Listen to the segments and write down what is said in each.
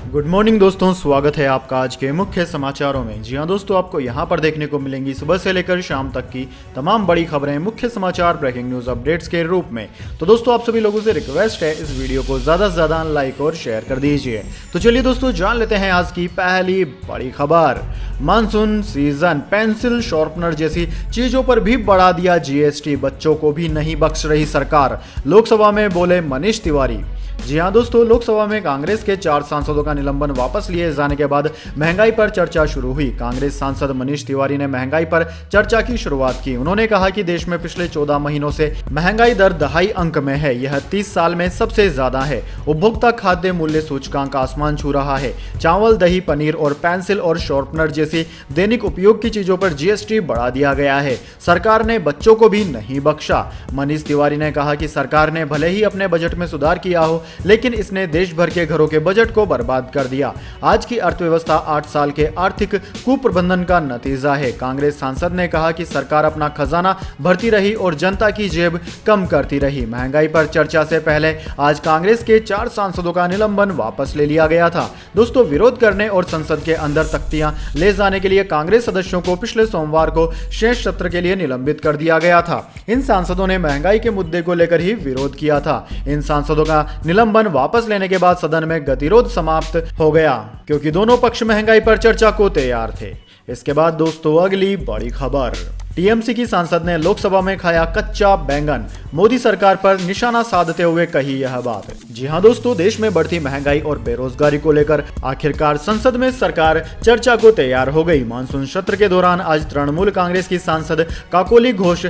Good morning दोस्तों, स्वागत है आपका आज के मुख्य समाचारों में। जी हां दोस्तों, आपको यहां पर देखने को मिलेंगी सुबह से लेकर शाम तक की तमाम बड़ी खबरें मुख्य समाचार ब्रेकिंग न्यूज अपडेट्स के रूप में। तो दोस्तों, आप सभी लोगों से रिक्वेस्ट है इस वीडियो को ज्यादा से ज्यादा लाइक और शेयर कर दीजिए। तो चलिए दोस्तों, जान लेते हैं आज की पहली बड़ी खबर। मानसून सीजन, पेंसिल शार्पनर जैसी चीजों पर भी बढ़ा दिया जीएसटी, बच्चों को भी नहीं बख्श रही सरकार, लोकसभा में बोले मनीष तिवारी। जी हां दोस्तों, लोकसभा में कांग्रेस के 4 सांसदों का निलंबन वापस लिए जाने के बाद महंगाई पर चर्चा शुरू हुई। कांग्रेस सांसद मनीष तिवारी ने महंगाई पर चर्चा की शुरुआत की। उन्होंने कहा कि देश में पिछले 14 महीनों से महंगाई दर दहाई अंक में है, यह 30 साल में सबसे ज्यादा है। उपभोक्ता खाद्य मूल्य सूचकांक आसमान छू रहा है। चावल, दही, पनीर और पेंसिल और शार्पनर जैसी दैनिक उपयोग की चीजों पर जीएसटी बढ़ा दिया गया है। सरकार ने बच्चों को भी नहीं बख्शा। मनीष तिवारी ने कहा कि सरकार ने भले ही अपने बजट में सुधार किया हो, लेकिन इसने देश भर के घरों के बजट को बर्बाद कर दिया। आज की अर्थव्यवस्था 8 साल के आर्थिक कुप्रबंधन का नतीजा है। कांग्रेस सांसद ने कहा कि सरकार अपना खजाना भरती रही और जनता की जेब कम करती रही। महंगाई पर चर्चा से पहले आज कांग्रेस के 4 सांसदों का निलंबन वापस ले लिया गया था। दोस्तों, विरोध करने और संसद के अंदर तख्तियां ले जाने के लिए कांग्रेस सदस्यों को पिछले सोमवार को शेष सत्र के लिए निलंबित कर दिया गया था। इन सांसदों ने महंगाई के मुद्दे को लेकर ही विरोध किया था। इन सांसदों का निलंबन वापस लेने के बाद सदन में गतिरोध समाप्त हो गया, क्योंकि दोनों पक्ष महंगाई पर चर्चा को तैयार थे। इसके बाद दोस्तों, अगली बड़ी खबर। टीएमसी की सांसद ने लोकसभा में खाया कच्चा बैंगन, मोदी सरकार पर निशाना साधते हुए कही यह बात। जी हां दोस्तों, देश में बढ़ती महंगाई और बेरोजगारी को लेकर आखिरकार संसद में सरकार चर्चा को तैयार हो गई। मानसून सत्र के दौरान आज तृणमूल कांग्रेस की सांसद काकोली घोष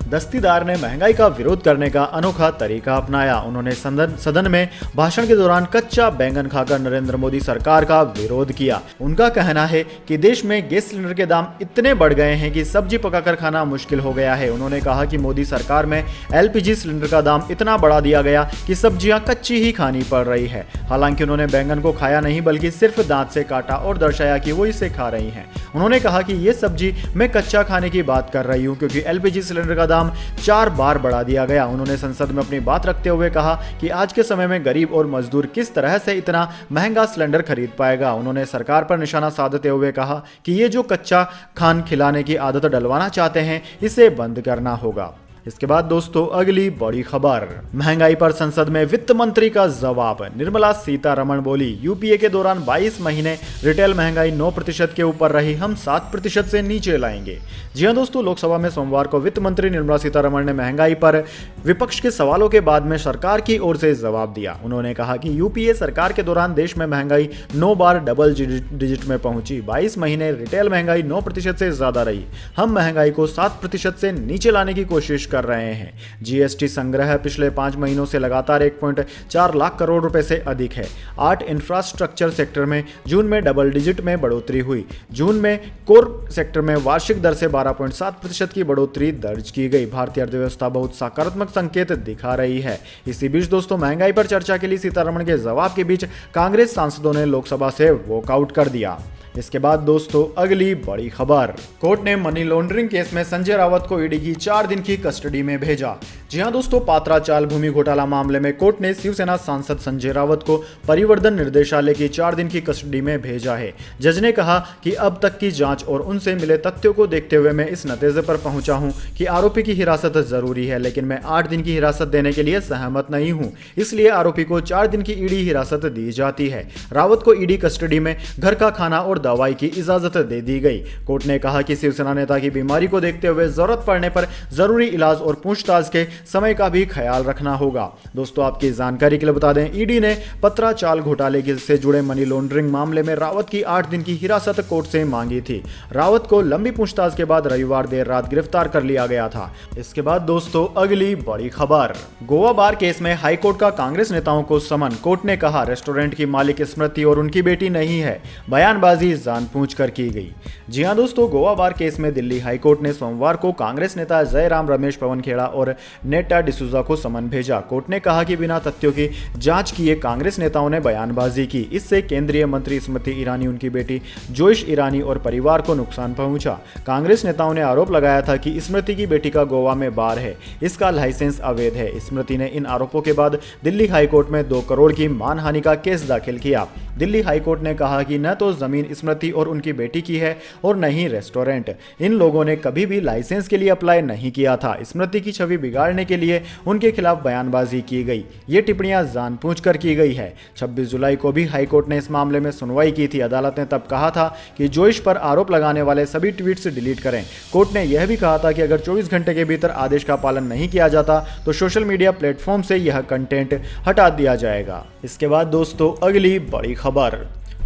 दस्तीदार ने महंगाई का विरोध करने का अनोखा तरीका अपनाया। उन्होंने सदन में भाषण के दौरान कच्चा बैंगन खाकर नरेंद्र मोदी सरकार का विरोध किया। उनका कहना है कि देश में गैस सिलेंडर के दाम इतने बढ़ गए हैं कि सब्जी पकाकर खाना मुश्किल हो गया है। उन्होंने कहा कि मोदी सरकार में एलपीजी सिलेंडर का दाम इतना बढ़ा दिया गया कि सब्जियां कच्ची ही खानी पड़ रही है। हालांकि उन्होंने बैंगन को खाया नहीं, बल्कि सिर्फ दांत से काटा और दर्शाया कि वो इसे खा रही हैं। उन्होंने कहा कि ये सब्जी मैं कच्चा खाने की बात कर रही हूँ, क्योंकि एलपीजी सिलेंडर का दाम 4 बार बढ़ा दिया गया। उन्होंने संसद में अपनी बात रखते हुए कहा कि आज के समय में गरीब और मजदूर किस तरह से इतना महंगा सिलेंडर खरीद पाएगा। उन्होंने सरकार पर निशाना साधते हुए कहा कि ये जो कच्चा खान खिलाने की आदत डलवाना चाहते हैं, इसे बंद करना होगा। इसके बाद दोस्तों, अगली बड़ी खबर। महंगाई पर संसद में वित्त मंत्री का जवाब। निर्मला सीतारमण बोली, यूपीए के दौरान 22 महीने रिटेल महंगाई 9% के ऊपर रही, हम 7% से नीचे लाएंगे। जी हां दोस्तों, लोकसभा में सोमवार को वित्त मंत्री निर्मला सीतारमण ने महंगाई पर विपक्ष के सवालों के बाद में सरकार की ओर से जवाब दिया। उन्होंने कहा कि यूपीए सरकार के दौरान देश में महंगाई 9 बार डबल डिजिट में पहुंची। 22 महीने रिटेल महंगाई 9% से ज्यादा रही। हम महंगाई को 7% से नीचे लाने की कोशिश कर रहे हैं। जीएसटी संग्रह पिछले 5 महीनों से लगातार 1.4 लाख करोड़ रुपए से अधिक है। 8 इंफ्रास्ट्रक्चर सेक्टर में जून में डबल डिजिट में बढ़ोतरी हुई। जून में कोर सेक्टर में वार्षिक दर से 12.7% की बढ़ोतरी दर्ज की गई। भारतीय अर्थव्यवस्था बहुत सकारात्मक संकेत दिखा रही है। इसी बीच दोस्तों, महंगाई पर चर्चा के लिए सीतारमण के जवाब के बीच कांग्रेस सांसदों ने लोकसभा से वॉकआउट कर दिया। इसके बाद दोस्तों, अगली बड़ी खबर। कोर्ट ने मनी लॉन्ड्रिंग केस में संजय रावत को ईडी की 4 दिन की कस्टडी में भेजा। जी हां दोस्तों, पात्रा चाल भूमि घोटाला मामले में कोर्ट ने शिवसेना सांसद संजय रावत को परिवर्तन निर्देशालय की 4 दिन की कस्टडी में भेजा है। जज ने कहा कि अब तक की जांच और उनसे मिले तथ्यों को देखते हुए मैं इस नतीजे पर पहुंचा हूं कि आरोपी की हिरासत जरूरी है, लेकिन मैं 8 दिन की हिरासत देने के लिए सहमत नहीं हूं। इसलिए आरोपी को 4 दिन की ईडी हिरासत दी जाती है। रावत को ईडी कस्टडी में घर का खाना और दवाई की इजाजत दे दी गई। कोर्ट ने कहा कि शिवसेना नेता की बीमारी को देखते हुए जरूरत पड़ने पर जरूरी इलाज और पूछताछ के समय का भी ख्याल रखना होगा। दोस्तों, आपकी जानकारी के लिए बता दें, ईडी ने पत्रा चाल घोटाले से जुड़े मनी लॉन्ड्रिंग मामले में रावत की 8 दिन की हिरासत कोर्ट से मांगी थी। रावत को लंबी पूछताछ के बाद रविवार देर रात गिरफ्तार कर लिया गया था। इसके बाद दोस्तों, अगली बड़ी खबर। गोवा बार केस में हाईकोर्ट का कांग्रेस नेताओं को समन। कोर्ट ने कहा रेस्टोरेंट की मालिक स्मृति और उनकी बेटी नहीं है, बयानबाजी पूछ कर की गई। जी हां दोस्तों, गोवा बार केस में दिल्ली हाईकोर्ट ने सोमवार को कांग्रेस नेता जयराम रमेश पवन खेड़ा और नेटा डिसूजा को समन भेजा। कोर्ट ने कहा कि बिना तथ्यों की जांच किए कांग्रेस नेताओं ने बयानबाजी की। इससे केंद्रीय मंत्री स्मृति ईरानी, उनकी बेटी जोइश ईरानी और परिवार को नुकसान पहुंचा। कांग्रेस नेताओं ने आरोप लगाया था कि स्मृति की बेटी का गोवा में बार है, इसका लाइसेंस अवैध है। स्मृति ने इन आरोपों के बाद दिल्ली हाईकोर्ट में 2 करोड़ की मानहानि का केस दाखिल किया। दिल्ली हाईकोर्ट ने कहा कि न तो जमीन स्मृति और उनकी बेटी की है और न ही रेस्टोरेंट। इन लोगों ने कभी भी लाइसेंस के लिए अप्लाई नहीं किया था। स्मृति की छवि बिगाड़ने के लिए उनके खिलाफ बयानबाजी की गई। ये टिप्पणियां जानबूझकर की गई है। 26 जुलाई को भी हाईकोर्ट ने इस मामले में सुनवाई की थी। अदालत ने तब कहा था कि जोइश पर आरोप लगाने वाले सभी ट्वीट्स डिलीट करें। कोर्ट ने यह भी कहा था कि अगर 24 घंटे के भीतर आदेश का पालन नहीं किया जाता तो सोशल मीडिया प्लेटफॉर्म से यह कंटेंट हटा दिया जाएगा। इसके बाद दोस्तों अगली बड़ी खबर,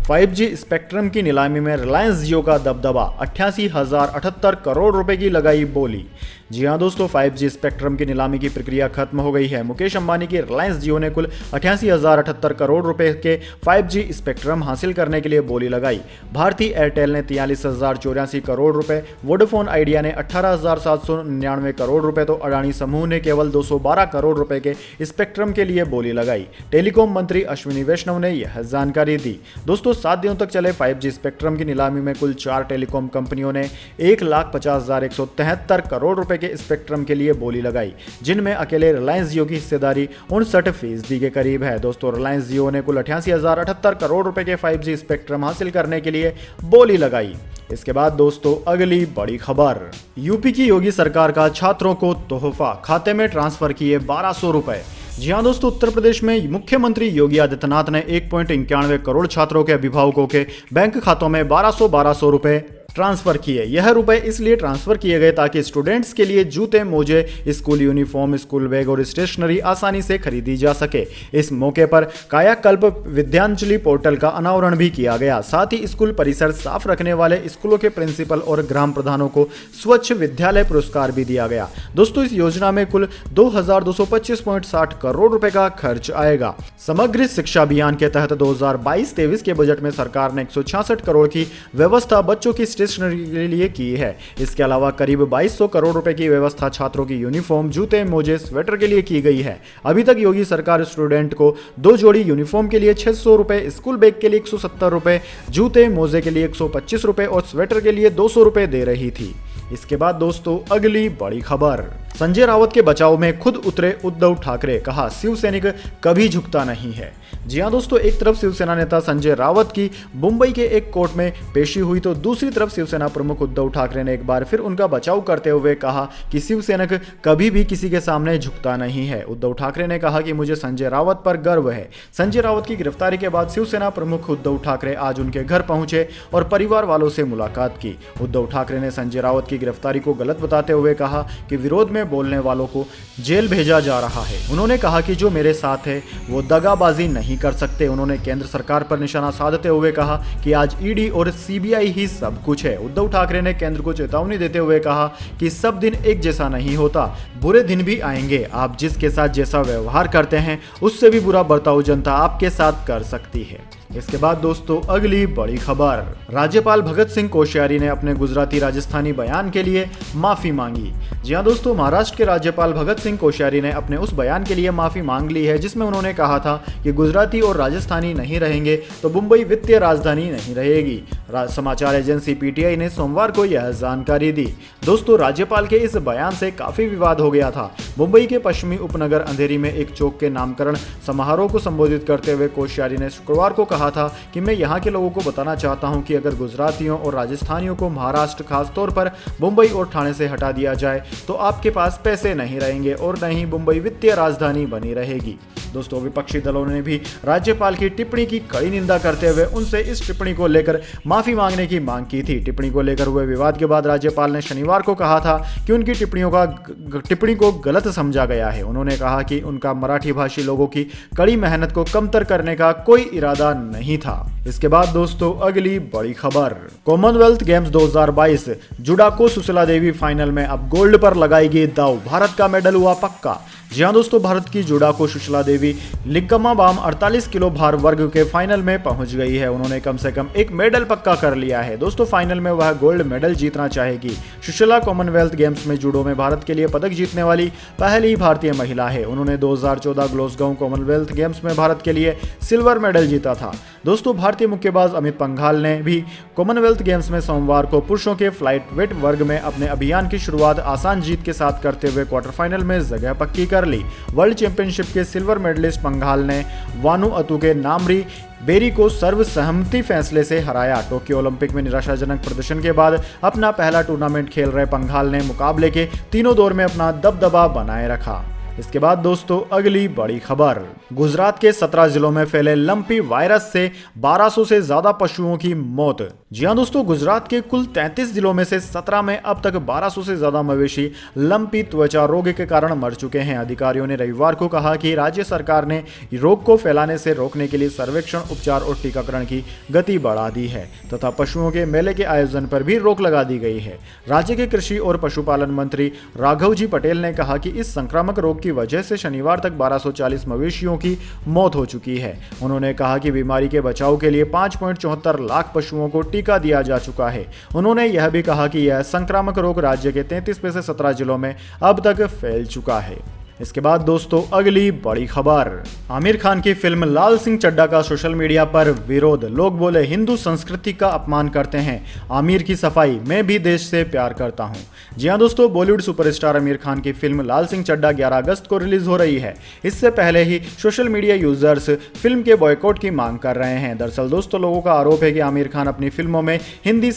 5G स्पेक्ट्रम की नीलामी में रिलायंस जियो का दबदबा, 88,078 करोड़ रुपए की लगाई बोली। जी हां दोस्तों, 5G स्पेक्ट्रम की नीलामी की प्रक्रिया खत्म हो गई है। मुकेश अंबानी की रिलायंस जियो ने कुल 88,078 करोड़ रुपए के 5G स्पेक्ट्रम हासिल करने के लिए बोली लगाई। भारती एयरटेल ने 43,084 करोड़ रुपए, वोडाफोन आइडिया ने 18,799 करोड़ रुपए तो अडानी समूह ने केवल 212 करोड़ रुपए के स्पेक्ट्रम के लिए बोली लगाई। टेलीकॉम मंत्री अश्विनी वैष्णव ने यह जानकारी दी। दोस्तों 7 दिनों तक चले 5G स्पेक्ट्रम की नीलामी में कुल 4 टेलीकॉम कंपनियों ने 1,50,173 करोड़ रुपए के स्पेक्ट्रम के लिए बोली लगाई, जिनमें अकेले रिलायंस जियो की हिस्सेदारी 59% के करीब है। दोस्तों रिलायंस जियो ने कुल 88,078 करोड़ रुपए के 5G स्पेक्ट्रम हासिल करने के लिए बोली लगाई। इसके बाद दोस्तों अगली बड़ी खबर, यूपी की योगी सरकार का छात्रों को तोहफा, खाते में ट्रांसफर किए 1,200 रुपए। जी हाँ दोस्तों, उत्तर प्रदेश में मुख्यमंत्री योगी आदित्यनाथ ने 1.91 करोड़ छात्रों के अभिभावकों के बैंक खातों में 1,200 रुपए ट्रांसफर किए। यह रुपए इसलिए ट्रांसफर किए गए ताकि स्टूडेंट्स के लिए जूते, मोजे, स्कूल यूनिफॉर्म, स्कूल बैग और स्टेशनरी आसानी से खरीदी जा सके। इस मौके पर कायाकल्प विद्यांजलि पोर्टल का अनावरण भी किया गया। साथ ही स्कूल परिसर साफ रखने वाले स्कूलों के प्रिंसिपल और ग्राम प्रधानों को स्वच्छ विद्यालय पुरस्कार भी दिया गया। दोस्तों इस योजना में कुल 2,225.60 करोड़ रुपए का खर्च आएगा। समग्र शिक्षा अभियान के तहत 2022-23 के बजट में सरकार ने 166 करोड़ की व्यवस्था बच्चों की स्टेशनरी के लिए की है। इसके अलावा करीब 2,200 करोड़ रुपए की व्यवस्था छात्रों की यूनिफॉर्म, जूते, मोजे, स्वेटर के लिए की गई है। अभी तक योगी सरकार स्टूडेंट को 2 जोड़ी यूनिफॉर्म के लिए 600 रुपए, स्कूल बैग के लिए 170 रुपए, जूते, मोजे के लिए 125 रुपए और स्वेटर के लिए 200 रुपए दे रही थी। इसके बाद दोस्तों अगली बड़ी खबर, संजय रावत के बचाव में खुद उतरे उद्धव ठाकरे, कहा शिवसैनिक कभी झुकता नहीं है। जी हां दोस्तों, एक तरफ शिवसेना नेता संजय रावत की मुंबई के एक कोर्ट में पेशी हुई तो दूसरी तरफ शिवसेना प्रमुख उद्धव ठाकरे ने एक बार फिर उनका बचाव करते हुए कहा कि शिवसैनिक कभी भी किसी के सामने झुकता नहीं है। उद्धव ठाकरे ने कहा कि मुझे संजय रावत पर गर्व है। संजय रावत की गिरफ्तारी के बाद शिवसेना प्रमुख उद्धव ठाकरे आज उनके घर पहुंचे और परिवार वालों से मुलाकात की। उद्धव ठाकरे ने संजय रावत की गिरफ्तारी को गलत बताते हुए कहा कि विरोध में बोलने वालों को जेल भेजा जा रहा है। उन्होंने कहा कि जो मेरे साथ है वो दगाबाजी नहीं कर सकते। उन्होंने केंद्र सरकार पर निशाना साधते हुए कहा कि आज ईडी और सीबीआई ही सब कुछ है। उद्धव ठाकरे ने केंद्र को चेतावनी देते हुए कहा कि सब दिन एक जैसा नहीं होता, बुरे दिन भी आएंगे। आप जिसके साथ जैसा व्यवहार करते हैं उससे भी बुरा बर्ताव जनता आपके साथ कर सकती है। इसके बाद दोस्तों अगली बड़ी खबर, राज्यपाल भगत सिंह कोश्यारी ने अपने गुजराती राजस्थानी बयान के लिए माफी मांगी। जी हां दोस्तों, महाराष्ट्र के राज्यपाल भगत सिंह कोश्यारी ने अपने उस बयान के लिए माफी मांग ली है जिसमें उन्होंने कहा था कि गुजराती और राजस्थानी नहीं रहेंगे तो मुंबई वित्तीय राजधानी नहीं रहेगी। समाचार एजेंसी पीटीआई ने सोमवार को यह जानकारी दी। दोस्तों राज्यपाल के इस बयान से काफी विवाद हो गया था। मुंबई के पश्चिमी उपनगर अंधेरी में एक चौक के नामकरण समारोह को संबोधित करते हुए कोश्यारी ने शुक्रवार को कहा था कि मैं यहाँ के लोगों को बताना चाहता हूँ कि अगर गुजरातियों और राजस्थानियों को महाराष्ट्र खासतौर पर मुंबई और ठाणे से हटा दिया जाए तो आपके पास पैसे नहीं रहेंगे और न ही मुंबई वित्तीय राजधानी बनी रहेगी। दोस्तों विपक्षी दलों ने भी राज्यपाल की टिप्पणी की कड़ी निंदा करते हुए उनसे इस टिप्पणी को लेकर माफी मांगने की मांग की थी। टिप्पणी को लेकर हुए विवाद के बाद राज्यपाल ने शनिवार को कहा था कि उनकी टिप्पणी को गलत समझा गया है। उन्होंने कहा कि उनका मराठी भाषी लोगों की कड़ी मेहनत को कमतर करने का कोई इरादा नहीं था। इसके बाद दोस्तों अगली बड़ी खबर, Commonwealth games 2022 जुडाको Sushila Devi final में अब गोल्ड पर लगाएगी दाव, भारत का मेडल हुआ पक्का। जी हां दोस्तों, भारत की जुडाको सुशीला देवी लिंकम्माबाम 48 किलो भार वर्ग के फाइनल में पहुंच गई है। उन्होंने कम से कम एक मेडल पक्का कर लिया है। दोस्तों फाइनल में वह गोल्ड मेडल जीतना चाहेगी। सुशीला कॉमनवेल्थ गेम्स में जूडो में भारत के लिए पदक जीतने वाली पहली भारतीय महिला है। उन्होंने 2014 ग्लासगो कॉमनवेल्थ गेम्स में भारत के लिए सिल्वर मेडल जीता था। दोस्तों भारतीय भारतीय मुक्केबाज अमित पंघाल ने भी कॉमनवेल्थ गेम्स में सोमवार को पुरुषों के फ्लाइट वेट वर्ग में अपने अभियान की शुरुआत आसान जीत के साथ करते हुए क्वार्टर फाइनल में जगह पक्की कर ली। वर्ल्ड चैंपियनशिप के सिल्वर मेडलिस्ट पंघाल ने वानुअतु के नामरी बेरी को सर्वसहमति फैसले से हराया। टोक्यो ओलंपिक में निराशाजनक प्रदर्शन के बाद अपना पहला टूर्नामेंट खेल रहे पंघाल ने मुकाबले के तीनों दौर में अपना दबदबा बनाए रखा। इसके बाद दोस्तों अगली बड़ी खबर, गुजरात के 17 जिलों में फैले लंपी वायरस से 1200 से ज्यादा पशुओं की मौत। जी हां दोस्तों, गुजरात के कुल 33 जिलों में से 17 में अब तक 1200 से ज्यादा मवेशी लंपी त्वचा रोग के कारण मर चुके हैं। अधिकारियों ने रविवार को कहा कि राज्य सरकार ने रोग को फैलाने से रोकने के लिए सर्वेक्षण, उपचार और टीकाकरण की गति बढ़ा दी है तथा पशुओं के मेले के आयोजन पर भी रोक लगा दी गई है। राज्य के कृषि और पशुपालन मंत्री राघव जी पटेल ने कहा कि इस संक्रामक रोग की वजह से शनिवार तक 1240 मवेशियों की मौत हो चुकी है। उन्होंने कहा कि बीमारी के बचाव के लिए 5.74 लाख पशुओं को टीका दिया जा चुका है। उन्होंने यह भी कहा कि यह संक्रामक रोग राज्य के 33 में से 17 जिलों में अब तक फैल चुका है। इसके बाद दोस्तों अगली बड़ी खबर, आमिर खान की फिल्म लाल सिंह चड्ढा का सोशल मीडिया पर विरोध। लोग बोले हिंदू संस्कृति का अपमान करते हैं। आमिर की सफाई, मैं भी देश से प्यार करता हूं। जी हां दोस्तों, बॉलीवुड सुपरस्टार आमिर खान की फिल्म लाल सिंह चड्ढा 11 अगस्त को रिलीज हो रही है। इससे पहले ही सोशल मीडिया यूजर्स फिल्म के बॉयकॉट की मांग कर रहे हैं। दरअसल दोस्तों, लोगों का आरोप है कि आमिर खान अपनी फिल्मों में हिंदू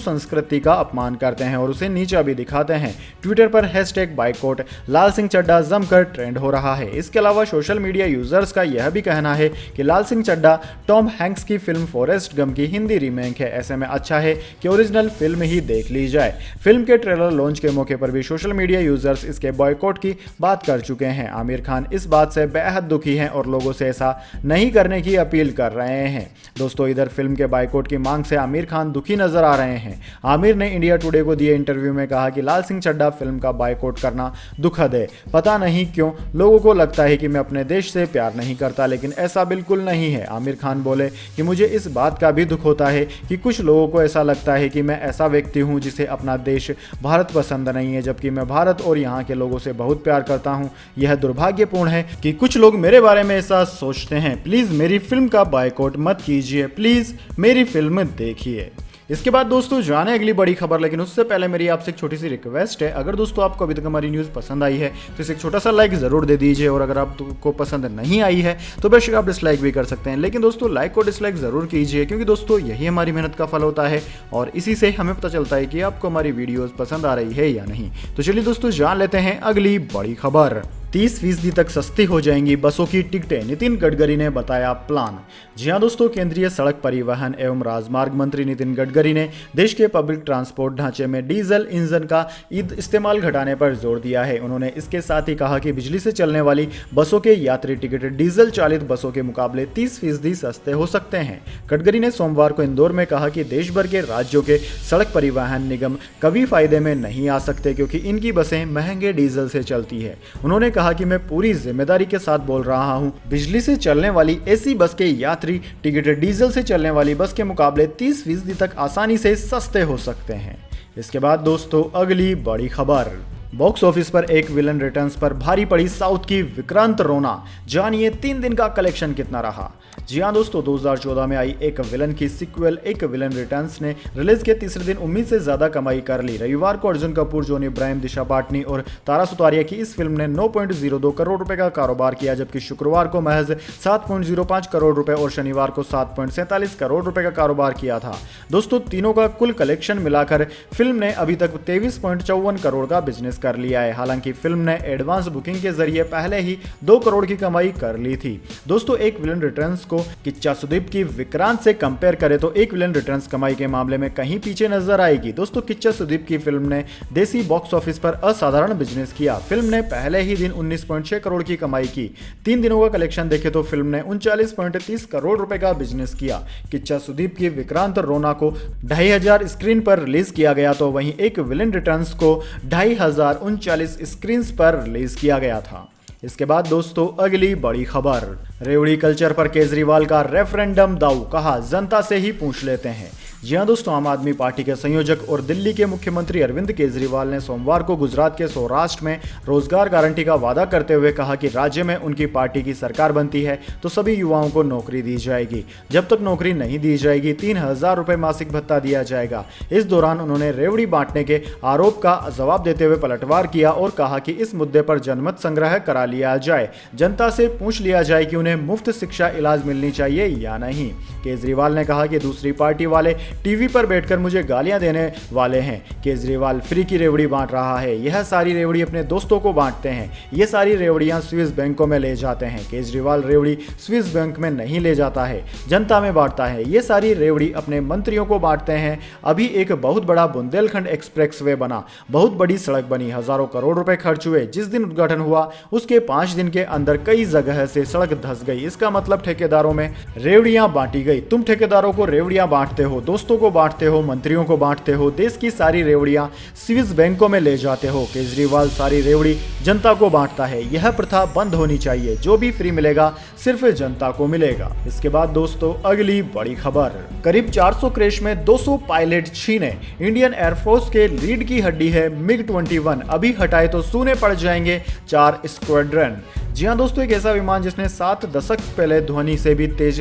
संस्कृति का अपमान करते हैं और उसे नीचा भी दिखाते हैं। ट्विटर पर #बायकॉट लाल सिंह चड्ढा जमकर ट्रेंड हो रहा है। इसके अलावा सोशल मीडिया यूजर्स का यह भी कहना है कि लाल सिंह चड्ढा टॉम हैंक्स की फिल्म फॉरेस्ट गम की हिंदी रीमेक है। ऐसे में अच्छा है कि ओरिजिनल फिल्म ही देख ली जाए। फिल्म के ट्रेलर लॉन्च के मौके पर भी सोशल मीडिया यूजर्स इसके बॉयकॉट की बात कर चुके हैं। आमिर खान इस बात से बेहद दुखी हैं और लोगों से ऐसा नहीं करने की अपील कर रहे हैं। दोस्तों, इधर फिल्म के बॉयकॉट की मांग से आमिर खान दुखी नजर आ रहे हैं। आमिर ने इंडिया टुडे को दिए इंटरव्यू में कहा कि लाल सिंह चड्ढा फिल्म का बॉयकॉट करना दुखद है। पता नहीं क्यों लोगों को लगता है कि मैं अपने देश से प्यार नहीं करता, लेकिन ऐसा बिल्कुल नहीं है। आमिर खान बोले कि मुझे इस बात का भी दुख होता है कि कुछ लोगों को ऐसा लगता है कि मैं ऐसा व्यक्ति हूं जिसे अपना देश भारत पसंद नहीं है, जबकि मैं भारत और यहाँ के लोगों से बहुत प्यार करता हूं। यह दुर्भाग्यपूर्ण है कि कुछ लोग मेरे बारे में ऐसा सोचते हैं। प्लीज मेरी फिल्म का बॉयकॉट मत कीजिए, प्लीज मेरी फिल्म देखिए। इसके बाद दोस्तों जाने अगली बड़ी खबर, लेकिन उससे पहले मेरी आपसे एक छोटी सी रिक्वेस्ट है। अगर दोस्तों आपको अभी तक हमारी न्यूज़ पसंद आई है तो इसे एक छोटा सा लाइक ज़रूर दे दीजिए, और अगर आपको पसंद नहीं आई है तो बेशक आप डिसलाइक भी कर सकते हैं, लेकिन दोस्तों लाइक और डिसलाइक ज़रूर कीजिए, क्योंकि दोस्तों यही हमारी मेहनत का फल होता है और इसी से हमें पता चलता है कि आपको हमारी वीडियोज़ पसंद आ रही है या नहीं। तो चलिए दोस्तों जान लेते हैं अगली बड़ी खबर। 30% तक सस्ती हो जाएंगी बसों की टिकटें, नितिन गडकरी ने बताया प्लान। जी हां दोस्तों, केंद्रीय सड़क परिवहन एवं राजमार्ग मंत्री नितिन गडकरी ने देश के पब्लिक ट्रांसपोर्ट ढांचे में डीजल इंजन का इस्तेमाल घटाने पर जोर दिया है। उन्होंने इसके साथ ही कहा कि बिजली से चलने वाली बसों के यात्री टिकट डीजल चालित बसों के मुकाबले 30% सस्ते हो सकते हैं। गडकरी ने सोमवार को इंदौर में कहा कि देश भर के राज्यों के सड़क परिवहन निगम कभी फायदे में नहीं आ सकते, क्योंकि इनकी बसें महंगे डीजल से चलती है। उन्होंने कहा कि मैं पूरी जिम्मेदारी के साथ बोल रहा हूं, बिजली से चलने वाली एसी बस के यात्री टिकट डीजल से चलने वाली बस के मुकाबले 30% तक आसानी से सस्ते हो सकते हैं। इसके बाद दोस्तों अगली बड़ी खबर, बॉक्स ऑफिस पर एक विलन रिटर्न्स पर भारी पड़ी साउथ की विक्रांत रोना। जानिए 3 दिन का कलेक्शन कितना रहा। जी हाँ दोस्तों, 2014 में आई एक विलन की सीक्वल एक विलन रिटर्न्स ने रिलीज के तीसरे दिन उम्मीद से ज्यादा कमाई कर ली। रविवार को अर्जुन कपूर, जॉनी इब्राहिम, दिशा पाटनी और तारा सुतारिया की इस फिल्म ने 9.02 करोड़ रुपए का कारोबार किया, जबकि शुक्रवार को महज 7.05 करोड़ रुपए और शनिवार को 7.47 करोड़ रुपए का कारोबार किया था। दोस्तों, तीनों का कुल कलेक्शन मिलाकर फिल्म ने अभी तक 23.54 करोड़ का बिजनेस कर लिया है। हालांकि फिल्म ने एडवांस बुकिंग के जरिए पहले ही 2 करोड़ की कमाई कर ली थी। दोस्तों, एक विलन रिटर्न्स को किच्चा सुदीप की विक्रांत से कंपेयर करें तो एक विलन रिटर्न्स कमाई के मामले में कहीं पीछे नजर आएगी। दोस्तों, किच्चा सुदीप की फिल्म ने देसी बॉक्स ऑफिस पर असाधारण बिजनेस किया। फिल्म ने पहले ही दिन 19.6 करोड़ की कमाई की। 3 दिनों का कलेक्शन देखें तो फिल्म ने 39.30 करोड़ रुपए का बिजनेस किया। किच्चा सुदीप की विक्रांत रोना को 2500 स्क्रीन पर रिलीज किया गया, तो वहीं एक विलन रिटर्न्स को 2539 स्क्रीन पर रिलीज किया गया था। इसके बाद दोस्तों अगली बड़ी खबर, रेवड़ी कल्चर पर केजरीवाल का रेफरेंडम दाऊ, कहा जनता से ही पूछ लेते हैं। जी हाँ दोस्तों, आम आदमी पार्टी के संयोजक और दिल्ली के मुख्यमंत्री अरविंद केजरीवाल ने सोमवार को गुजरात के सौराष्ट्र में रोजगार गारंटी का वादा करते हुए कहा कि राज्य में उनकी पार्टी की सरकार बनती है तो सभी युवाओं को नौकरी दी जाएगी। जब तक नौकरी नहीं दी जाएगी 3,000 रुपए मासिक भत्ता दिया जाएगा। इस दौरान उन्होंने रेवड़ी बांटने के आरोप का जवाब देते हुए पलटवार किया और कहा कि इस मुद्दे पर जनमत संग्रह करा लिया जाए, जनता से पूछ लिया जाए कि उन्हें मुफ्त शिक्षा इलाज मिलनी चाहिए या नहीं। केजरीवाल ने कहा कि दूसरी पार्टी वाले टीवी पर बैठकर मुझे गालियां देने वाले हैं। केजरीवाल फ्री की रेवड़ी बांट रहा है। यह सारी रेवड़ी अपने दोस्तों को बांटते हैं। ये सारी रेवड़ियां स्विस बैंकों में ले जाते हैं। केजरीवाल रेवड़ी स्विस बैंक में नहीं ले जाता है, जनता में बांटता है। ये सारी रेवड़ी अपने मंत्रियों को बांटते हैं। अभी एक बहुत बड़ा बुंदेलखंड एक्सप्रेसवे बना, बहुत बड़ी सड़क बनी, हजारों करोड़ रुपए खर्च हुए। जिस दिन उद्घाटन हुआ उसके 5 दिन के अंदर कई जगह से सड़क धंस गई। इसका मतलब ठेकेदारों में रेवड़ियां बांटी गई। तुम ठेकेदारों को रेवड़ियां बांटते हो, दोस्तों को बांटते हो, मंत्रियों को बांटते हो, देश की सारी रेवड़ियां स्विस बैंकों में ले जाते हो। केजरीवाल सारी रेवड़ी जनता को बांटता है। यह प्रथा बंद होनी चाहिए। जो भी फ्री मिलेगा सिर्फ जनता को मिलेगा। इसके बाद दोस्तों अगली बड़ी खबर, करीब 400 क्रैश में 200 पायलट छीने। इंडियन एयरफोर्स के रीढ़ की हड्डी है MiG-21। अभी हटाए तो सूने पड़ जाएंगे 4 स्क्वाड्रन। जी हाँ दोस्तों, एक ऐसा विमान जिसने 7 दशक पहले ध्वनि से भी तेज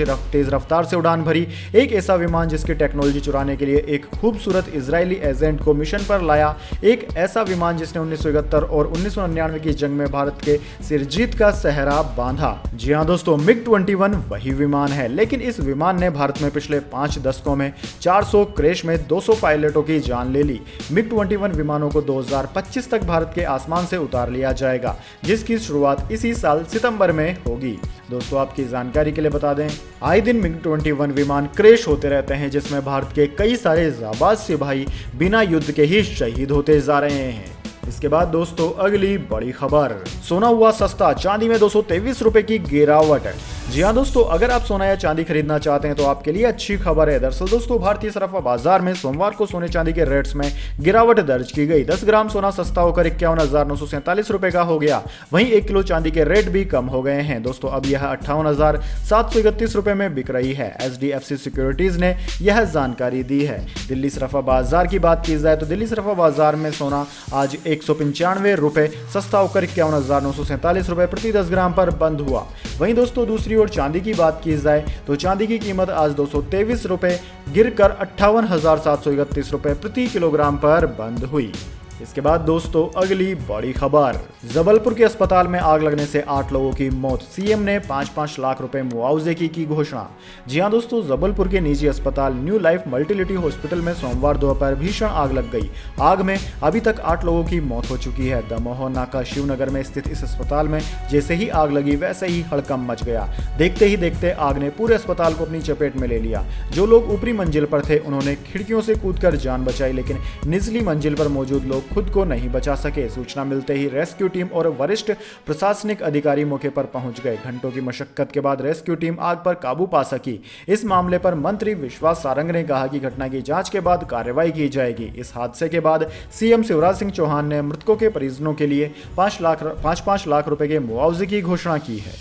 रफ्तार से उड़ान भरी, एक ऐसा विमान जिसकी टेक्नोलॉजी चुराने के लिए एक खूबसूरत इजरायली एजेंट को मिशन पर लाया, एक ऐसा विमान जिसने 1971 और 1999 की जंग में भारत के सिरजीत का सहरा बांधा। जी हाँ दोस्तों, MiG-21 वही विमान है, लेकिन इस विमान ने भारत में पिछले 5 दशकों में 400 क्रैश में 200 पायलटों की जान ले ली। MiG-21 विमानों को 2025 तक भारत के आसमान से उतार लिया जाएगा, जिसकी शुरुआत इसी साल सितंबर में होगी। दोस्तों आपकी जानकारी के लिए बता दें, आए दिन MiG-21 विमान क्रैश होते रहते हैं, जिसमें भारत के कई सारे जाबाज सिपाही बिना युद्ध के ही शहीद होते जा रहे हैं। इसके बाद दोस्तों अगली बड़ी खबर, सोना हुआ सस्ता, चांदी में 223 रुपए की गिरावट। जी हाँ दोस्तों, अगर आप सोना या चांदी खरीदना चाहते हैं तो आपके लिए अच्छी खबर है। दरअसल दोस्तों भारतीय सराफा बाजार में सोमवार को सोने चांदी के रेट्स में गिरावट दर्ज की गई। 10 ग्राम सोना सस्ता होकर 51,947 रुपए का हो गया। वहीं 1 किलो चांदी के रेट भी कम हो गए हैं। दोस्तों अब यह 58,731 रुपए में बिक रही है। HDFC सिक्योरिटीज ने यह जानकारी दी है। दिल्ली सराफा बाजार की बात की जाए तो दिल्ली सराफा बाजार में सोना आज 195 रुपए सस्ता होकर 51,947 रुपए प्रति 10 ग्राम पर बंद हुआ। वहीं दोस्तों दूसरी ओर चांदी की बात की जाए तो चांदी की कीमत आज 223 रुपए गिरकर 58,731 रुपए प्रति किलोग्राम पर बंद हुई। इसके बाद दोस्तों अगली बड़ी खबर, जबलपुर के अस्पताल में आग लगने से 8 लोगों की मौत। सीएम ने 5-5 लाख रुपए मुआवजे की घोषणा। जी हां दोस्तों, जबलपुर के निजी अस्पताल न्यू लाइफ मल्टीलिटी हॉस्पिटल में सोमवार दोपहर भीषण आग लग गई। आग में अभी तक 8 लोगों की मौत हो चुकी है। दमोह नाका शिवनगर में स्थित इस अस्पताल में जैसे ही आग लगी वैसे ही हड़कंप मच गया। देखते ही देखते आग ने पूरे अस्पताल को अपनी चपेट में ले लिया। जो लोग ऊपरी मंजिल पर थे उन्होंने खिड़कियों से कूदकर जान बचाई, लेकिन निचली मंजिल पर मौजूद लोग खुद को नहीं बचा सके। सूचना मिलते ही रेस्क्यू टीम और वरिष्ठ प्रशासनिक अधिकारी मौके पर पहुंच गए। घंटों की मशक्कत के बाद रेस्क्यू टीम आग पर काबू पा सकी। इस मामले पर मंत्री विश्वास सारंग ने कहा कि घटना की जांच के बाद कार्रवाई की जाएगी। इस हादसे के बाद सीएम शिवराज सिंह चौहान ने मृतकों के परिजनों के लिए 5-5 लाख रुपए के मुआवजे की घोषणा की है।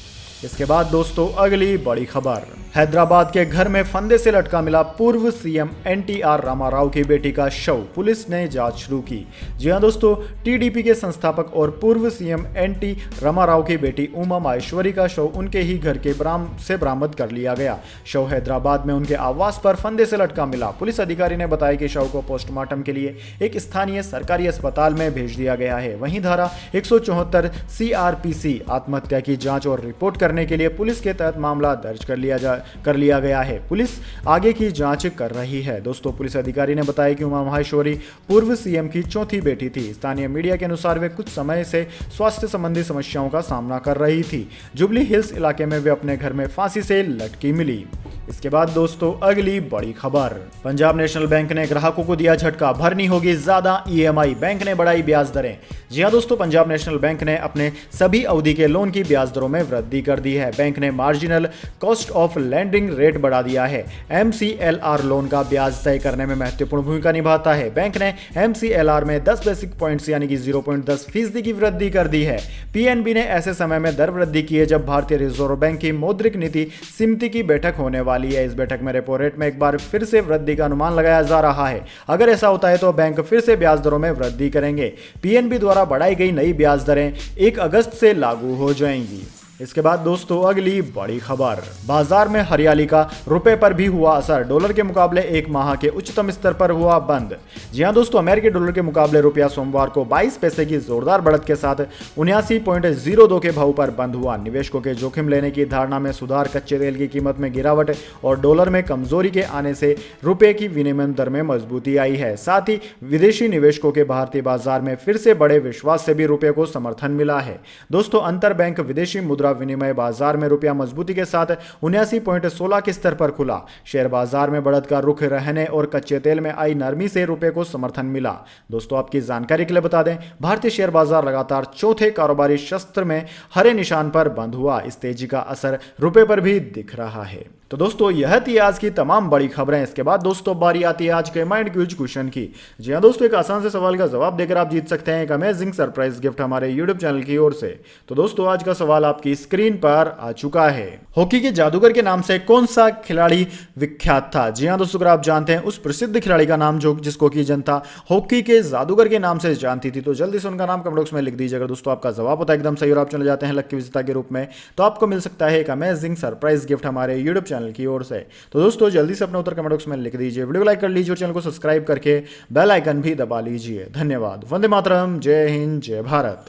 इसके बाद दोस्तों अगली बड़ी खबर, हैदराबाद के घर में फंदे से लटका मिला पूर्व सीएम NTR रामाराव की बेटी का शव। पुलिस ने जांच शुरू की। जी हां दोस्तों, टीडीपी के संस्थापक और पूर्व सीएम NT रामाराव की बेटी उमा माहेश्वरी का शव उनके ही घर के से बरामद कर लिया गया। शव हैदराबाद में उनके आवास पर फंदे से लटका मिला। पुलिस अधिकारी ने बताया कि शव को पोस्टमार्टम के लिए एक स्थानीय सरकारी अस्पताल में भेज दिया गया है। वहीं धारा 174 CRPC आत्महत्या की जांच और रिपोर्ट करने के लिए पुलिस के तहत मामला दर्ज कर लिया गया है। पुलिस आगे की जांच कर रही है। दोस्तों पुलिस अधिकारी ने बताया कि उमा माहेश्वरी पूर्व सीएम की चौथी बेटी थी। स्थानीय मीडिया के अनुसार वे कुछ समय से स्वास्थ्य संबंधी समस्याओं का सामना कर रही थी। जुबली हिल्स इलाके में वे अपने घर में फांसी से लटकी मिली। इसके बाद दोस्तों अगली बड़ी खबर, पंजाब नेशनल बैंक ने ग्राहकों को दिया झटका, भरनी होगी ज्यादा EMI, बैंक ने बढ़ाई ब्याज दरें। जी हां दोस्तों, पंजाब नेशनल बैंक ने अपने सभी अवधि के लोन की ब्याज दरों में वृद्धि कर दी है। बैंक ने marginal cost of landing rate बढ़ा दिया है। MCLR लोन का ब्याज तय करने में महत्वपूर्ण भूमिका निभाता है। बैंक ने MCLR में 10 बेसिक पॉइंट्स यानी कि 0.10% की वृद्धि कर दी है। PNB ने ऐसे समय में दर वृद्धि की है जब भारतीय रिजर्व बैंक की मौद्रिक नीति समिति की बैठक होने वाली है। इस बैठक में रेपो रेट में एक बार फिर से वृद्धि का अनुमान लगाया जा रहा है। अगर ऐसा होता है तो बैंक फिर से ब्याज दरों में वृद्धि करेंगे। PNB द्वारा बढ़ाई गई नई ब्याज दरें 1 अगस्त से लागू हो जाएंगी। इसके बाद दोस्तों अगली बड़ी खबर, बाजार में हरियाली का रुपए पर भी हुआ असर। डॉलर के मुकाबले एक माह के उच्चतम स्तर पर हुआ बंद। जी हां दोस्तों, अमेरिकी डॉलर के मुकाबले रुपया सोमवार को 22 पैसे की जोरदार बढ़त के साथ 79.02 के भाव पर बंद हुआ। निवेशकों के जोखिम लेने की धारणा में सुधार, कच्चे तेल की कीमत में गिरावट और डॉलर में कमजोरी के आने से रुपए की विनिमय दर में मजबूती आई है। साथ ही विदेशी निवेशकों के भारतीय बाजार में फिर से बड़े विश्वास से भी रुपए को समर्थन मिला है। दोस्तों अंतर बैंक विदेशी मुद्रा विनिमय बाजार में रुपया मजबूती के साथ 79.16 के स्तर पर खुला। शेयर बाजार में बढ़त का रुख रहने और कच्चे तेल में आई नरमी से रुपए को समर्थन मिला। दोस्तों आपकी जानकारी के लिए बता दें, भारतीय शेयर बाजार लगातार चौथे कारोबारी सत्र में हरे निशान पर बंद हुआ। इस तेजी का असर रुपए पर भी दिख रहा है। तो दोस्तों यह थी आज की तमाम बड़ी खबरें। इसके बाद दोस्तों बारी आती है आज के माइंड क्विज क्वेश्चन की। जी हाँ दोस्तों, एक आसान से सवाल का जवाब देकर आप जीत सकते हैं एक अमेजिंग सरप्राइज गिफ्ट हमारे यूट्यूब चैनल की ओर से। तो दोस्तों आज का सवाल आपकी स्क्रीन पर आ चुका है। हॉकी के जादूगर के नाम से कौन सा खिलाड़ी विख्यात था? जी हाँ दोस्तों, अगर आप जानते हैं उस प्रसिद्ध खिलाड़ी का नाम जिसको की जनता हॉकी के जादूगर के नाम से जानती थी, तो जल्दी से उनका नाम कमेंट बॉक्स में लिख दीजिए। अगर दोस्तों आपका जवाब होता है एकदम सही और आप चले जाते हैं लकी विजेता के रूप में, तो आपको मिल सकता है एक अमेजिंग सरप्राइज गिफ्ट हमारे यूट्यूब चैनल की ओर से। तो दोस्तों जल्दी से अपना उत्तर कमेंट बॉक्स में लिख दीजिए, वीडियो को लाइक कर लीजिए और चैनल को सब्सक्राइब करके बेल आइकन भी दबा लीजिए। धन्यवाद। वंदे मातरम। जय हिंद, जय भारत।